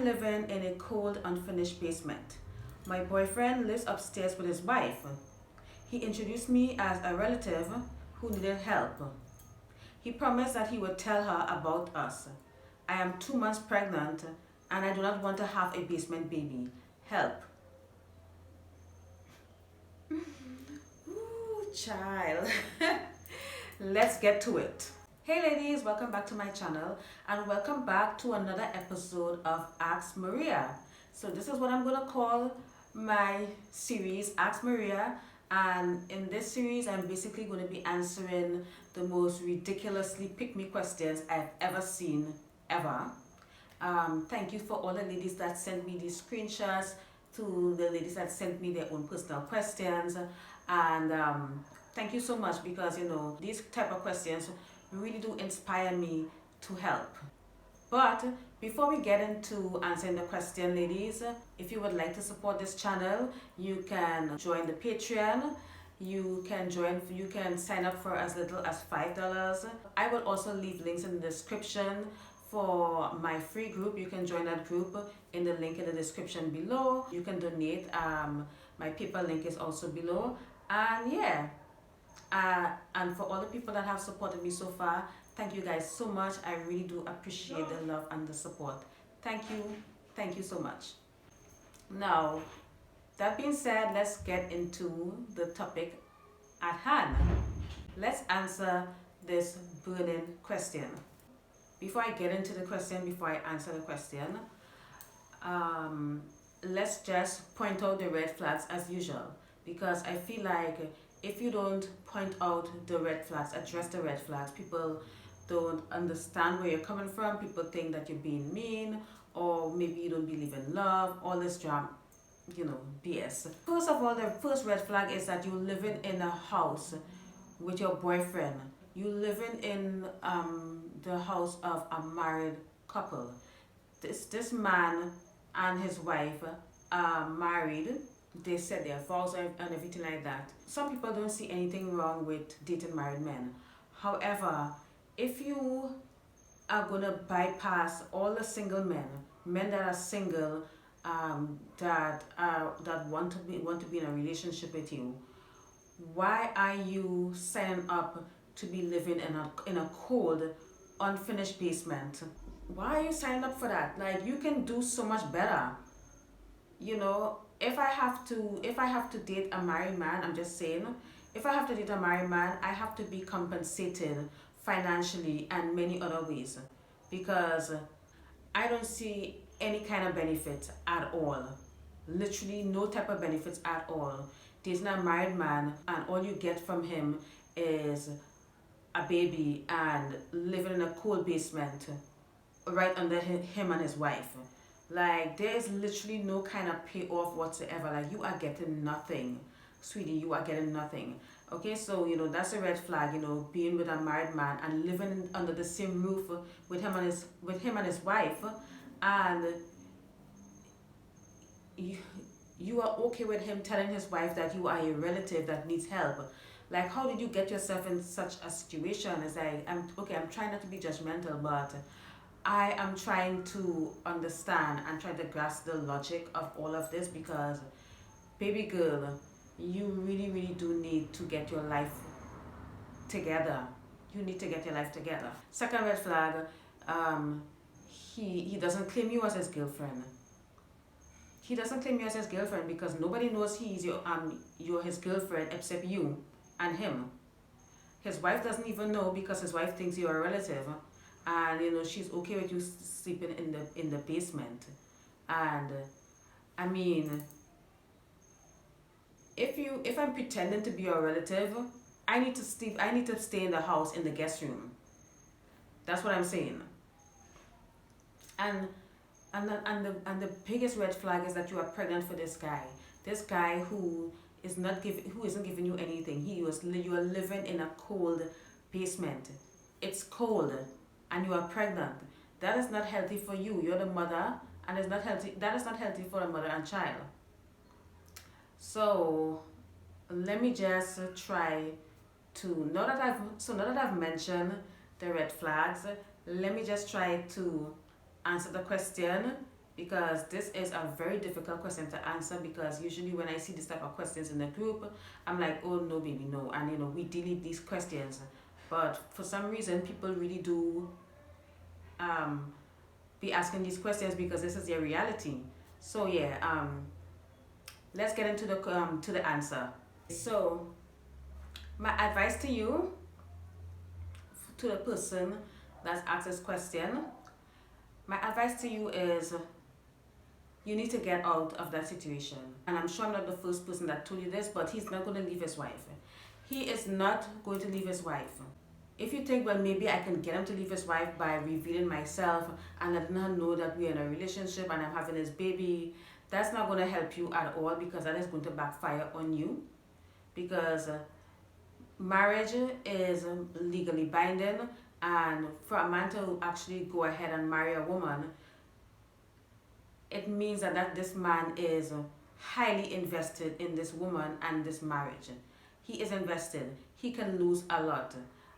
I'm living in a cold, unfinished basement. My boyfriend lives upstairs with his wife. He introduced me as a relative who needed help. He promised that he would tell her about us. I am 2 months pregnant and I do not want to have a basement baby. Help. Ooh, child. Let's get to it. Hey ladies, welcome back to my channel and welcome back to another episode of Ask Maria. So this is what I'm going to call my series, Ask Maria, and in this series I'm basically going to be answering the most ridiculously pick-me questions I've ever seen, ever. Thank you for all the ladies that sent me these screenshots, to the ladies that sent me their own personal questions, and thank you so much, because you know these type of questions really do inspire me to help. But before we get into answering the question, ladies, if you would like to support this channel, you can join the Patreon. You can sign up for as little as $5. I will also leave links in the description for my free group. You can join that group in the link in the description below. You can donate. My PayPal link is also below. And yeah, and for all the people that have supported me so far, thank you guys so much. I really do appreciate the love and the support. Thank you so much. Now, that being said, let's get into the topic at hand. Let's answer this burning question. Before I get into the question, before I answer the question, let's just point out the red flags as usual, because I feel like if you don't point out the red flags, address the red flags, people don't understand where you're coming from. People think that you're being mean, or maybe you don't believe in love, all this drama, you know, BS. First of all, the first red flag is that you're living in a house with your boyfriend. You're living in the house of a married couple. This man and his wife are married. They said their vows and everything like that. Some people don't see anything wrong with dating married men. However, if you are gonna bypass all the single men that are single, that want to be in a relationship with you, why are you signing up to be living in a cold, unfinished basement? Why are you signing up for that? Like, you can do so much better. You know, if I have to date a married man, I'm just saying, if I have to date a married man, I have to be compensated financially and many other ways, because I don't see any kind of benefit at all. Literally no type of benefits at all. Dating a married man and all you get from him is a baby and living in a cold basement right under him and his wife. Like, there is literally no kind of payoff whatsoever. Like, you are getting nothing, sweetie. You are getting nothing. Okay, so you know that's a red flag. You know, being with a married man and living under the same roof with him and his wife, and you are okay with him telling his wife that you are a relative that needs help. Like, how did you get yourself in such a situation? It's like, I'm trying not to be judgmental, but I am trying to understand and try to grasp the logic of all of this, because baby girl, you really do need to get your life together. You need to get your life together. Second red flag, he doesn't claim you as his girlfriend. He doesn't claim you as his girlfriend because nobody knows you're his girlfriend except you and him. His wife doesn't even know, because his wife thinks you're a relative, and you know she's okay with you sleeping in the basement. And I mean, if I'm pretending to be your relative, I need to stay in the house in the guest room. That's what I'm saying. And the biggest red flag is that you are pregnant for this guy who isn't giving you anything. You are living in a cold basement. It's cold and you are pregnant. That is not healthy for you. You're the mother, and that is not healthy for a mother and child. So let me just try to, now that I've mentioned the red flags, let me just try to answer the question because this is a very difficult question to answer, because usually when I see this type of questions in the group, I'm like, oh no baby, no. And we delete these questions. But for some reason people really do um be asking these questions because this is their reality. So yeah, let's get into the answer. So my advice to you, to the person that's asked this question, my advice to you is you need to get out of that situation. And I'm sure I'm not the first person that told you this, but he's not going to leave his wife. He is not going to leave his wife. If you think, well, maybe I can get him to leave his wife by revealing myself and letting her know that we're in a relationship and I'm having his baby, that's not going to help you at all, because that is going to backfire on you. Because marriage is legally binding, and for a man to actually go ahead and marry a woman, it means that this man is highly invested in this woman and this marriage. He is invested. He can lose a lot.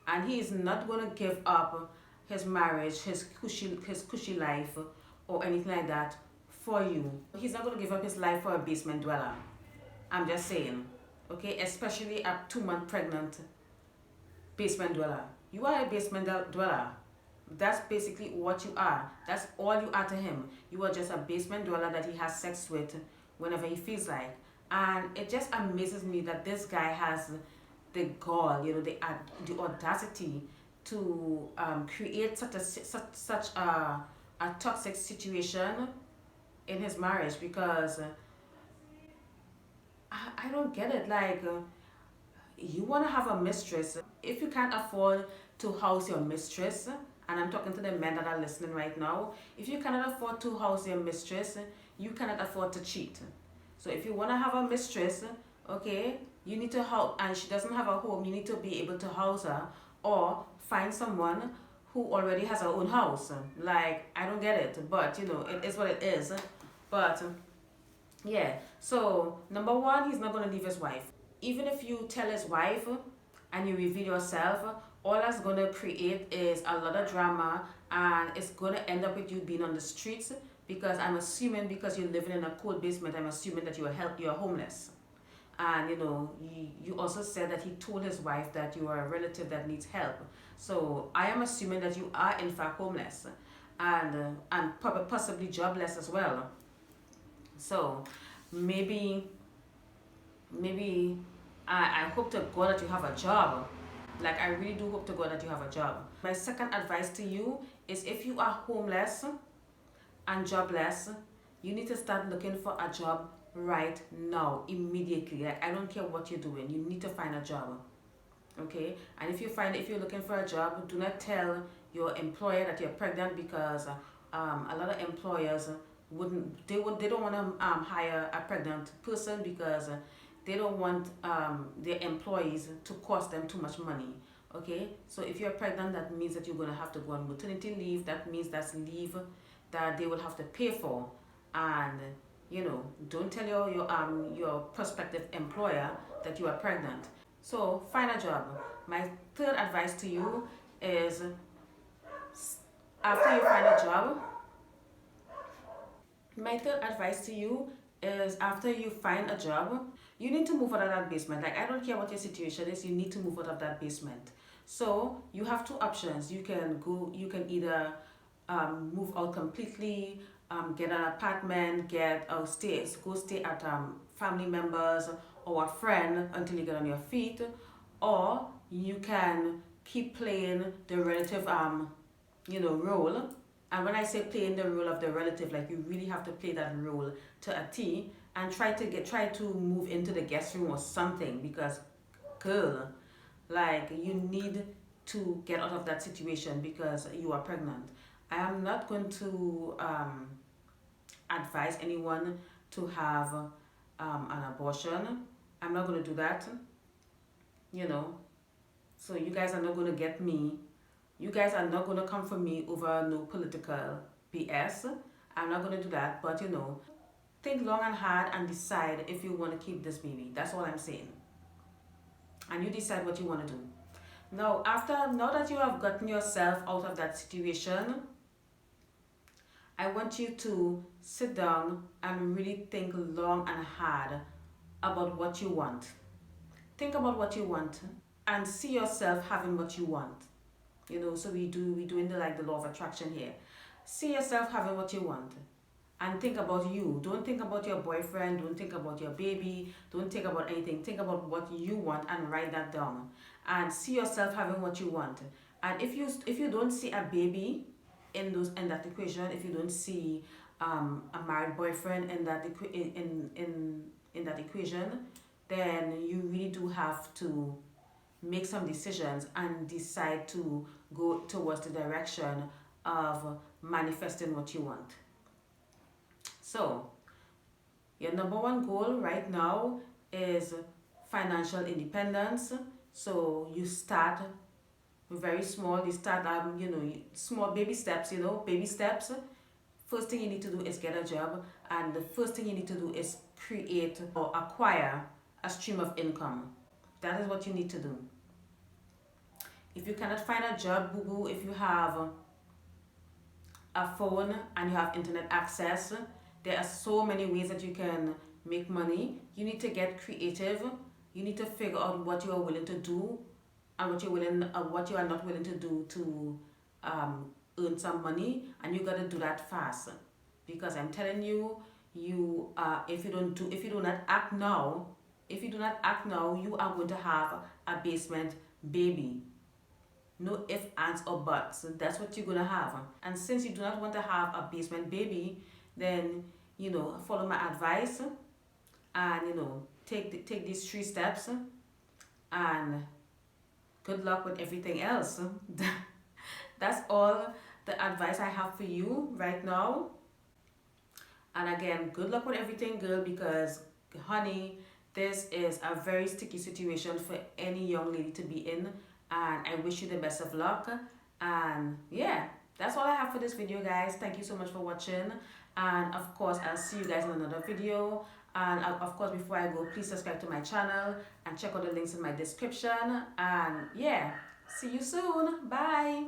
And he is not going to give up his marriage, his cushy life, or anything like that for you. He's not going to give up his life for a basement dweller. I'm just saying. Okay? Especially a 2-month pregnant basement dweller. You are a basement dweller. That's basically what you are. That's all you are to him. You are just a basement dweller that he has sex with whenever he feels like. And it just amazes me that this guy has the gall, the audacity to create such a toxic situation in his marriage, because I don't get it. Like, you want to have a mistress. If you can't afford to house your mistress, and I'm talking to the men that are listening right now, if you cannot afford to house your mistress, you cannot afford to cheat. So if you want to have a mistress, okay, you need to house, and she doesn't have a home, you need to be able to house her, or find someone who already has her own house. Like, I don't get it, but it is what it is. But yeah, so number one, he's not going to leave his wife. Even if you tell his wife and you reveal yourself, all that's going to create is a lot of drama, and it's going to end up with you being on the streets, because I'm assuming, because you're living in a cold basement, I'm assuming that you're homeless. And you also said that he told his wife that you are a relative that needs help. So I am assuming that you are in fact homeless, and possibly jobless as well. So maybe I hope to God that you have a job. Like, I really do hope to God that you have a job. My second advice to you is, if you are homeless and jobless, you need to start looking for a job right now, immediately. Like, I don't care what you're doing, you need to find a job. Okay? And if you're looking for a job, do not tell your employer that you're pregnant, because a lot of employers they don't want to hire a pregnant person, because they don't want their employees to cost them too much money. Okay? So if you're pregnant, that means that you're going to have to go on maternity leave. That means that's leave that they will have to pay for. And don't tell your prospective employer that you are pregnant. So find a job. My third advice to you is, after you find a job, after you find a job, you need to move out of that basement. Like, I don't care what your situation is, you need to move out of that basement. So you have two options. You can either move out completely, get an apartment, go stay at family members or a friend until you get on your feet, or you can keep playing the relative role. And when I say playing the role of the relative, like, you really have to play that role to a T, and try to move into the guest room or something, because girl, like, you need to get out of that situation because you are pregnant. I am not going to advise anyone to have an abortion. I'm not going to do that. So you guys are not going to get me. You guys are not going to come for me over no political BS. I'm not going to do that. But think long and hard and decide if you want to keep this baby. That's all I'm saying. And you decide what you want to do. Now that you have gotten yourself out of that situation, I want you to sit down and really think long and hard about what you want. Think about what you want and see yourself having what you want. So we doing the law of attraction here. See yourself having what you want and think about you. Don't think about your boyfriend, don't think about your baby, don't think about anything. Think about what you want and write that down. And see yourself having what you want. And if you don't see a baby in that equation, if you don't see a married boyfriend in that equation, then you really do have to make some decisions and decide to go towards the direction of manifesting what you want. So, your number one goal right now is financial independence. So you start very small. You start small baby steps. Baby steps. First thing you need to do is get a job, and the first thing you need to do is create or acquire a stream of income. That is what you need to do. If you cannot find a job, boo boo, if you have a phone and you have internet access, there are so many ways that you can make money. You need to get creative. You need to figure out what you are willing to do and what you are not willing to do to earn some money, and you got to do that fast, because I'm telling you, if you do not act now, you are going to have a basement baby. No ifs, ands, or buts. That's what you're gonna have. And since you do not want to have a basement baby, then follow my advice and take these 3 steps, and good luck with everything else. That's all the advice I have for you right now. And again, good luck with everything, girl, because honey, this is a very sticky situation for any young lady to be in, and I wish you the best of luck. And yeah, that's all I have for this video, guys. Thank you so much for watching, and of course I'll see you guys in another video. And of course, before I go, please subscribe to my channel and check out the links in my description. And yeah, see you soon. Bye.